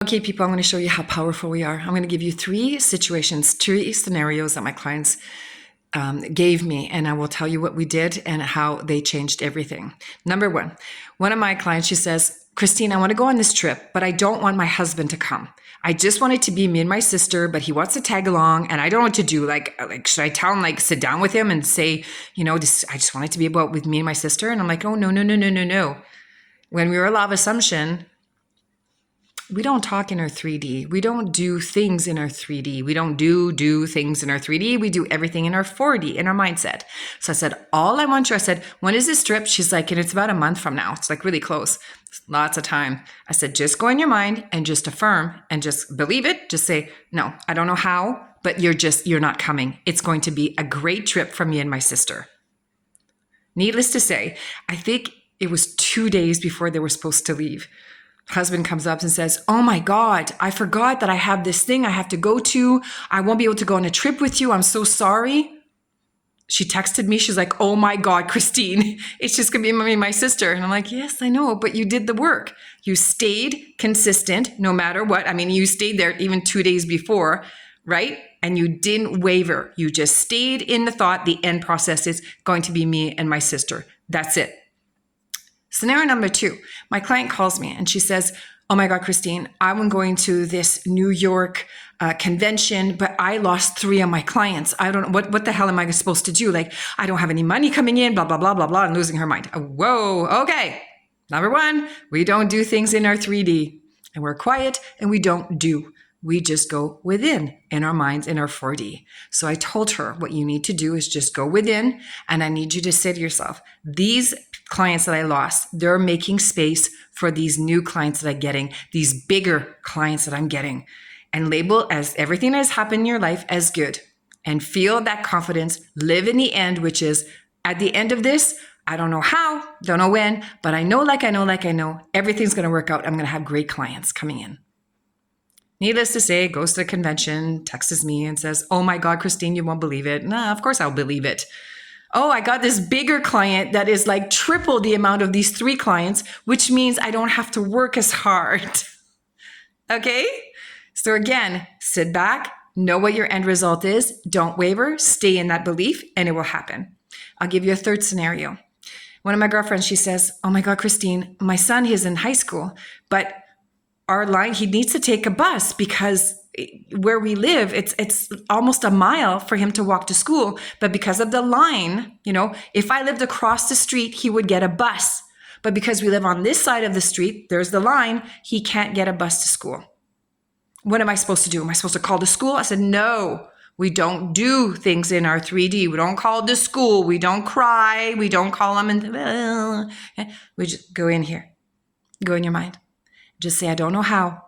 Okay, people, I'm going to show you how powerful we are. I'm going to give you three situations, three scenarios that my clients gave me, and I will tell you what we did and how they changed everything. Number one of my clients, she says, Christine, I want to go on this trip, but I don't want my husband to come. I just want it to be me and my sister, but he wants to tag along, and I don't know what to do. Like should I tell him, like, sit down with him and say, I just want it to be about with me and my sister? And I'm like, oh, no. When we were law of assumption, we don't talk in our 3D. We don't do things in our 3D. We don't do things in our 3D. We do everything in our 4D, in our mindset. So I said, all I want you, I said, when is this trip? She's like, and it's about a month from now. It's like really close. It's lots of time. I said, just go in your mind and just affirm and just believe it. Just say, no, I don't know how, but you're not coming. It's going to be a great trip for me and my sister. Needless to say, I think it was 2 days before they were supposed to leave. Husband comes up and says, oh my God, I forgot that I have this thing I have to go to. I won't be able to go on a trip with you. I'm so sorry. She texted me. She's like, oh my God, Christine, it's just going to be me and my sister. And I'm like, yes, I know, but you did the work. You stayed consistent no matter what. I mean, you stayed there even 2 days before, right? And you didn't waver. You just stayed in the thought the end process is going to be me and my sister. That's it. Scenario number 2, my client calls me and she says, oh my God, Christine, I'm going to this New York convention, but I lost 3 of my clients. I don't know, what the hell am I supposed to do? Like, I don't have any money coming in, blah, blah, blah, blah, blah, and losing her mind. Whoa, okay. Number 1, we don't do things in our 3D, and we're quiet and we don't do. We just go within in our minds, in our 4D. So I told her, what you need to do is just go within, and I need you to say to yourself, these clients that I lost, they're making space for these new clients that I'm getting, these bigger clients that I'm getting, and label as everything that has happened in your life as good, and feel that confidence, live in the end, which is at the end of this, I don't know how, don't know when, but I know, everything's going to work out. I'm going to have great clients coming in. Needless to say, goes to the convention, texts me and says, oh my God, Christine, you won't believe it. Nah, of course I'll believe it. Oh, I got this bigger client that is like triple the amount of these 3 clients, which means I don't have to work as hard. Okay? So again, sit back, know what your end result is, don't waver, stay in that belief, and it will happen. I'll give you a third scenario. One of my girlfriends, she says, oh my God, Christine, my son is in high school, but our line, he needs to take a bus because where we live, it's almost a mile for him to walk to school. But because of the line, if I lived across the street, he would get a bus. But because we live on this side of the street, there's the line, he can't get a bus to school. What am I supposed to do? Am I supposed to call the school? I said, no, we don't do things in our 3D. We don't call the school. We don't cry. We don't call them. We just go in here. Go in your mind. Just say, I don't know how,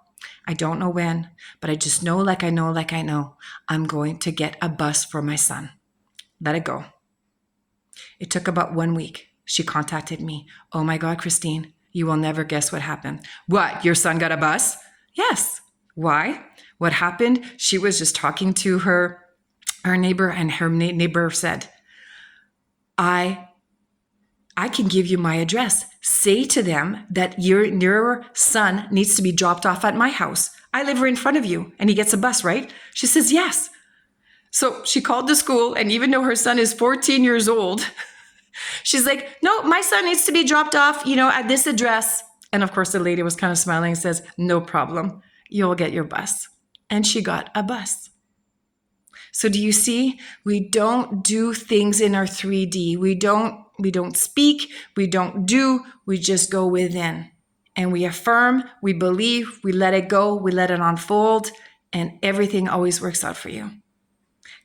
I don't know when, but I just know, like I know, I'm going to get a bus for my son. Let it go. It took about 1 week. She contacted me. Oh my God, Christine, you will never guess what happened. What? Your son got a bus? Yes. Why? What happened? She was just talking to her neighbor, and her neighbor said, I can give you my address. Say to them that your son needs to be dropped off at my house. I live right in front of you, and he gets a bus, right? She says, yes. So she called the school, and even though her son is 14 years old, she's like, no, my son needs to be dropped off, at this address. And of course, the lady was kind of smiling and says, no problem. You'll get your bus. And she got a bus. So do you see? We don't do things in our 3D. We don't speak, we don't do, we just go within. And we affirm, we believe, we let it go, we let it unfold, and everything always works out for you.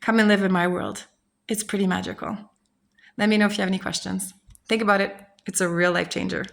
Come and live in my world. It's pretty magical. Let me know if you have any questions. Think about it. It's a real life changer.